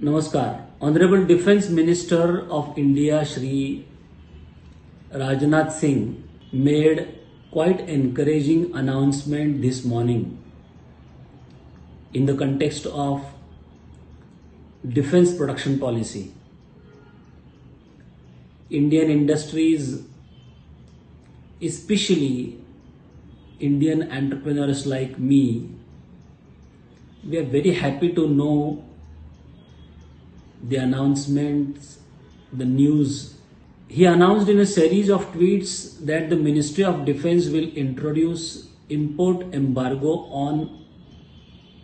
Namaskar. Honorable Defence Minister of India Shri Rajnath Singh made quite encouraging announcement this morning in the context of defense production policy. Indian industries, especially Indian entrepreneurs like me, we are very happy to know the announcements, the news. He announced in a series of tweets that the Ministry of Defence will introduce import embargo on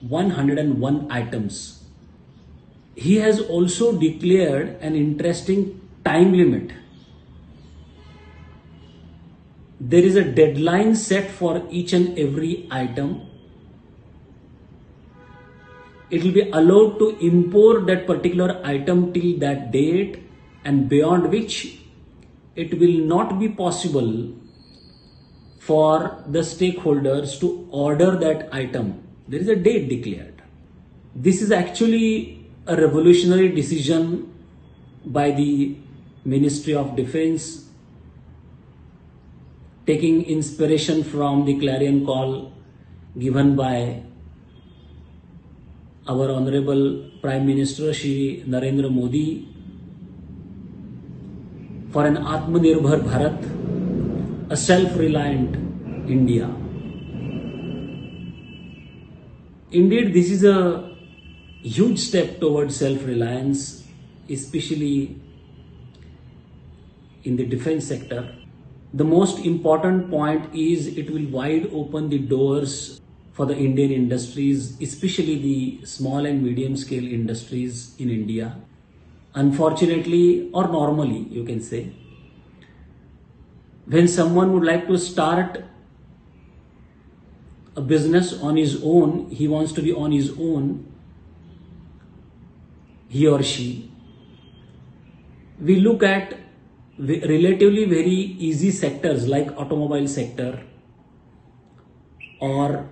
101 items. He has also declared an interesting time limit. There is a deadline set for each and every item. It will be allowed to import that particular item till that date, and beyond which it will not be possible for the stakeholders to order that item. There is a date declared. This is actually a revolutionary decision by the Ministry of Defence, taking inspiration from the clarion call given by our Honorable Prime Minister Shri Narendra Modi for an Atmanirbhar Bharat, a self-reliant India. Indeed, this is a huge step towards self-reliance, especially in the defense sector. The most important point is it will wide open the doors for the Indian industries, especially the small and medium scale industries in India. Unfortunately, or normally you can say, when someone would like to start a business on his own, he wants to be on his own, he or she, we look at relatively very easy sectors like automobile sector or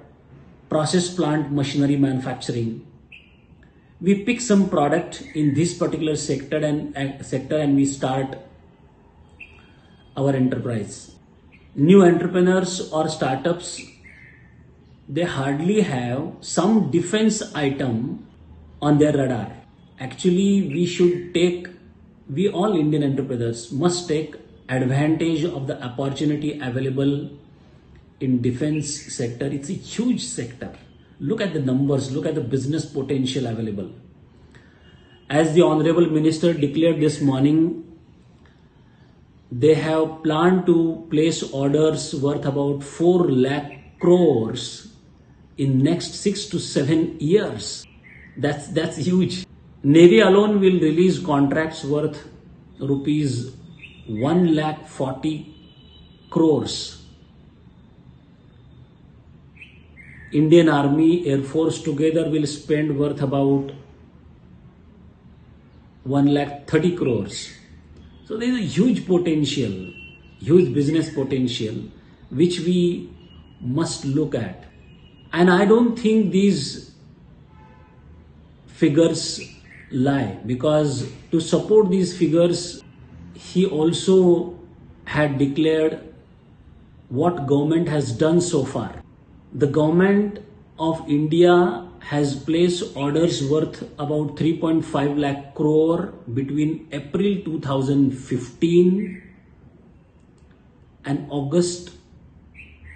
process plant machinery manufacturing. We pick some product in this particular sector and we start our enterprise. New entrepreneurs or startups, they hardly have some defense item on their radar. Actually, we all Indian entrepreneurs must take advantage of the opportunity available in defense sector. It's a huge sector. Look at the numbers, look at the business potential available. As the Honorable Minister declared this morning, they have planned to place orders worth about 4 lakh crores in next 6 to 7 years. That's huge. Navy alone will release contracts worth rupees 1,40,000 crores. Indian Army, Air Force together will spend worth about 1,30,000 crores. So there is a huge potential, huge business potential, which we must look at. And I don't think these figures lie, because to support these figures, he also had declared what government has done so far. The government of India has placed orders worth about 3.5 lakh crore between April 2015 and August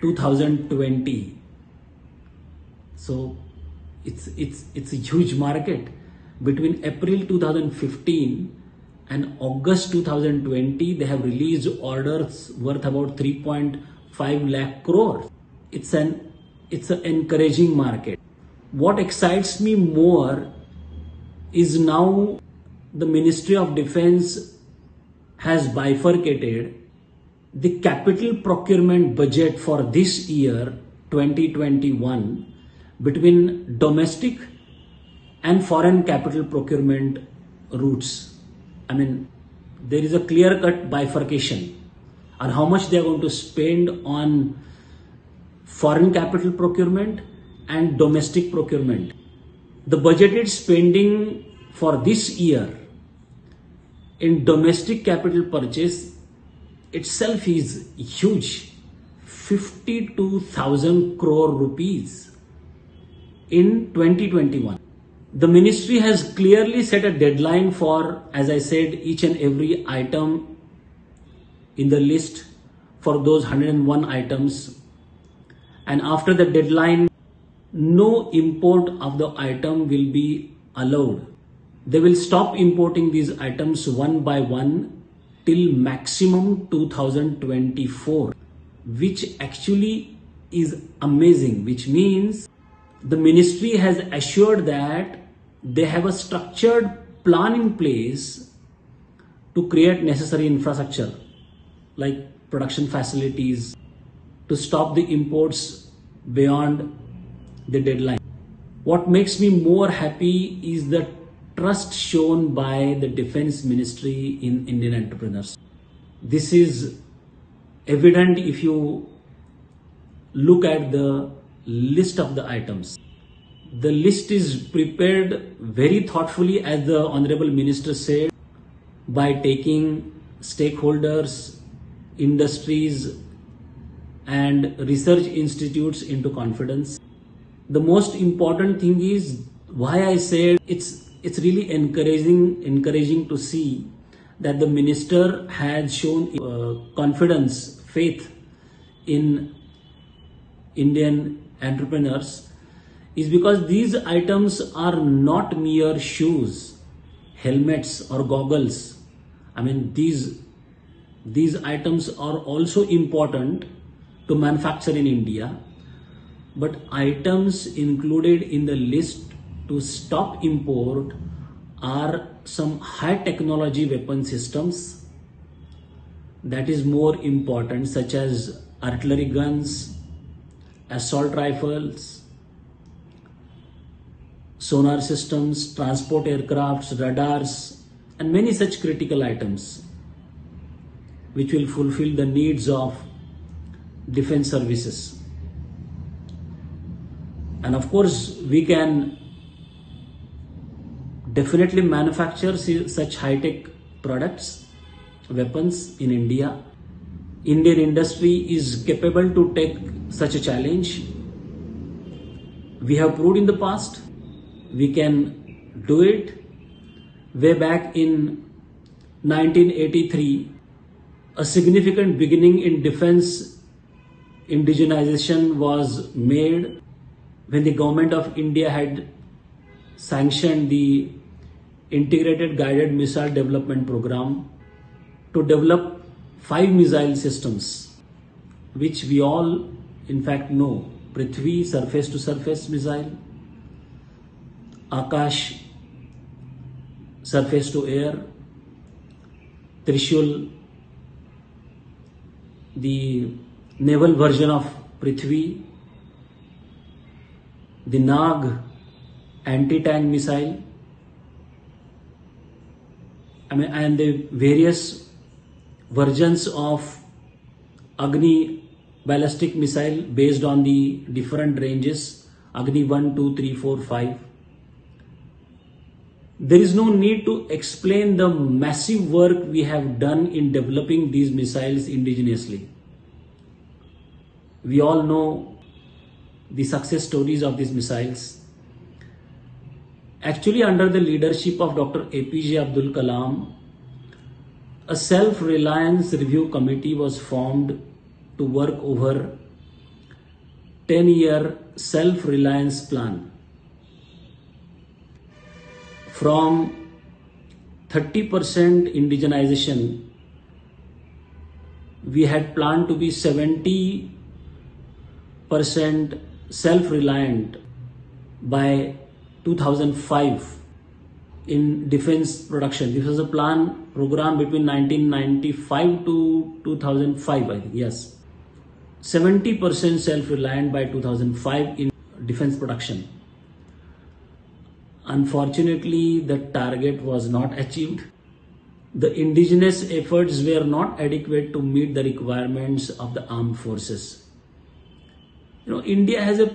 2020. So it's a huge market. Between April 2015 and August 2020, they have released orders worth about 3.5 lakh crore. It's an encouraging market. What excites me more is now the Ministry of Defence has bifurcated the capital procurement budget for this year 2021 between domestic and foreign capital procurement routes. I mean, there is a clear-cut bifurcation on how much they are going to spend on foreign capital procurement and domestic procurement. The budgeted spending for this year in domestic capital purchase itself is huge, 52,000 crore rupees in 2021. The ministry has clearly set a deadline for, as I said, each and every item in the list for those 101 items. And after the deadline, no import of the item will be allowed. They will stop importing these items one by one till maximum 2024, which actually is amazing, which means the ministry has assured that they have a structured plan in place to create necessary infrastructure like production facilities to stop the imports beyond the deadline. What makes me more happy is the trust shown by the Defense Ministry in Indian entrepreneurs. This is evident if you look at the list of the items. The list is prepared very thoughtfully, as the Honorable Minister said, by taking stakeholders, industries and research institutes into confidence. The most important thing is why I said it's really encouraging to see that the minister has shown confidence, faith in Indian entrepreneurs, is because these items are not mere shoes, helmets or goggles. I mean, these items are also important to manufacture in India, but items included in the list to stop import are some high technology weapon systems that is more important, such as artillery guns, assault rifles, sonar systems, transport aircrafts, radars, and many such critical items which will fulfill the needs of defense services. And of course, we can definitely manufacture such high-tech products, weapons in India. Indian industry is capable to take such a challenge. We have proved in the past we can do it. Way back in 1983, a significant beginning in defense indigenization was made when the government of India had sanctioned the Integrated Guided Missile Development Program to develop 5 missile systems, which we all in fact know: Prithvi, surface to surface missile; Akash, surface to air; Trishul, the naval version of Prithvi; the Nag, anti-tank missile, and the various versions of Agni ballistic missile based on the different ranges, Agni 1, 2, 3, 4, 5. There is no need to explain the massive work we have done in developing these missiles indigenously. We all know the success stories of these missiles. Actually, under the leadership of Dr. APJ Abdul Kalam, a self-reliance review committee was formed to work over 10-year self-reliance plan. From 30% indigenization, we had planned to be 70% self-reliant by 2005 in defense production. This was a program between 1995 to 2005, I think, yes. 70% self-reliant by 2005 in defense production. Unfortunately, the target was not achieved. The indigenous efforts were not adequate to meet the requirements of the armed forces. India has a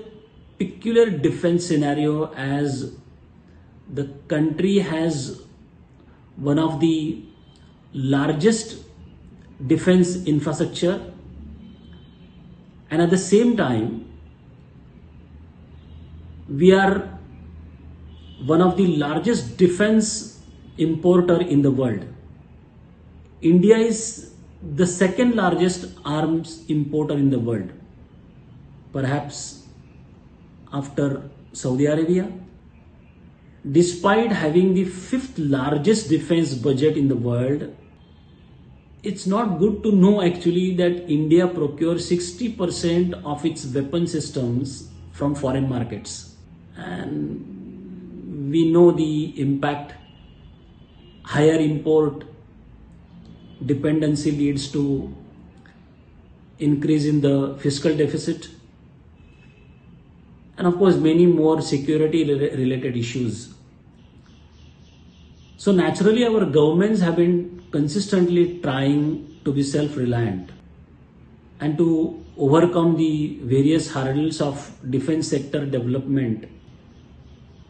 peculiar defense scenario, as the country has one of the largest defense infrastructure, and at the same time we are one of the largest defense importer in the world. India is the second largest arms importer in the world, perhaps after Saudi Arabia. Despite having the fifth largest defense budget in the world, it's not good to know actually that India procures 60% of its weapon systems from foreign markets. And we know the impact higher import dependency leads to increase in the fiscal deficit, and of course many more security related issues. So naturally our governments have been consistently trying to be self-reliant and to overcome the various hurdles of defense sector development,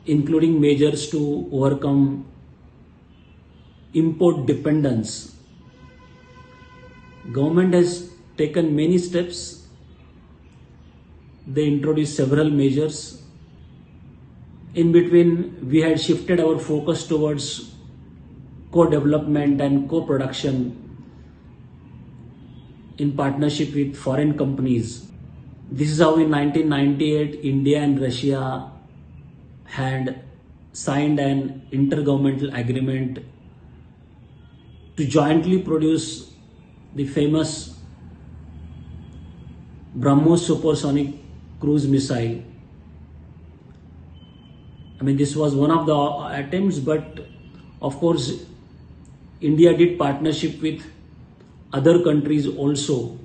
including measures to overcome import dependence. Government has taken many steps. They introduced several measures. In between, we had shifted our focus towards co-development and co-production in partnership with foreign companies. This is how in 1998, India and Russia had signed an intergovernmental agreement to jointly produce the famous BrahMos supersonic cruise missile. I mean, this was one of the attempts, but of course, India did partnership with other countries also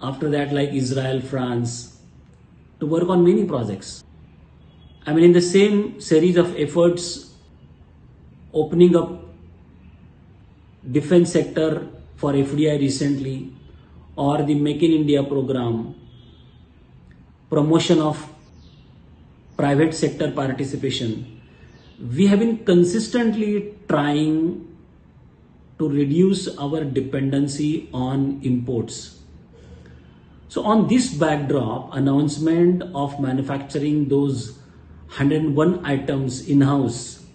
after that, like Israel, France, to work on many projects. I mean, in the same series of efforts, opening up defense sector for FDI recently, or the Make in India program, promotion of private sector participation, we have been consistently trying to reduce our dependency on imports. So on this backdrop, announcement of manufacturing those 101 items in-house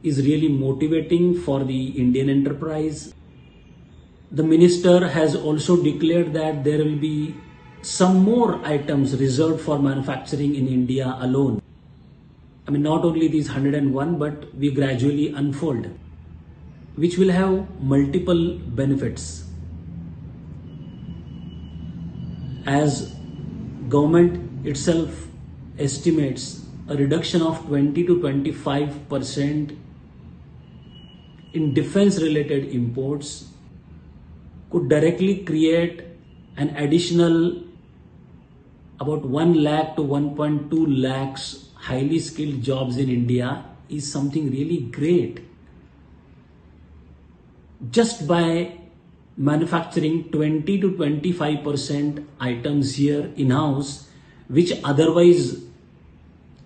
is really motivating for the Indian enterprise. The minister has also declared that there will be some more items reserved for manufacturing in India alone. I mean, not only these 101, but we gradually unfold, which will have multiple benefits. As government itself estimates a reduction of 20 to 25% in defense related imports could directly create an additional about 1 lakh to 1.2 lakhs highly skilled jobs in India is something really great. Just by manufacturing 20 to 25% items here in-house, which otherwise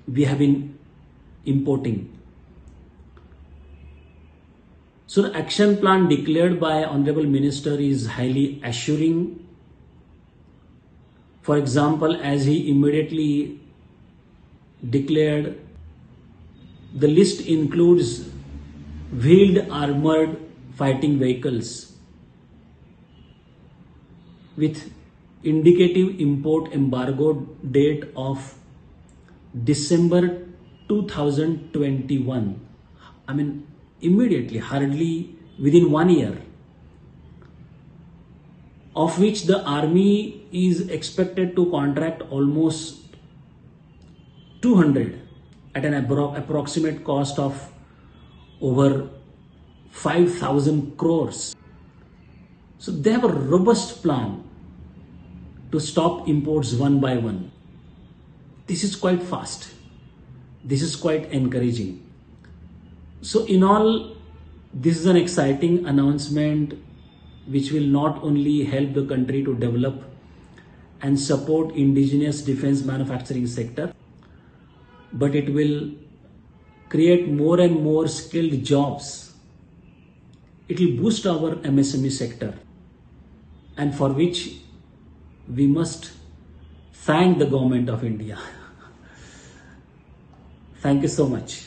we have been importing. So the action plan declared by Honorable Minister is highly assuring. For example, as he immediately declared, the list includes wheeled armored fighting vehicles with indicative import embargo date of December 2021. I mean, immediately, hardly within 1 year, of which the army is expected to contract almost 200 at an approximate cost of over 5,000 crores. So they have a robust plan to stop imports one by one. This is quite fast. This is quite encouraging. So in all, this is an exciting announcement which will not only help the country to develop and support indigenous defense manufacturing sector, but it will create more and more skilled jobs. It will boost our MSME sector, and for which we must thank the government of India. Thank you so much.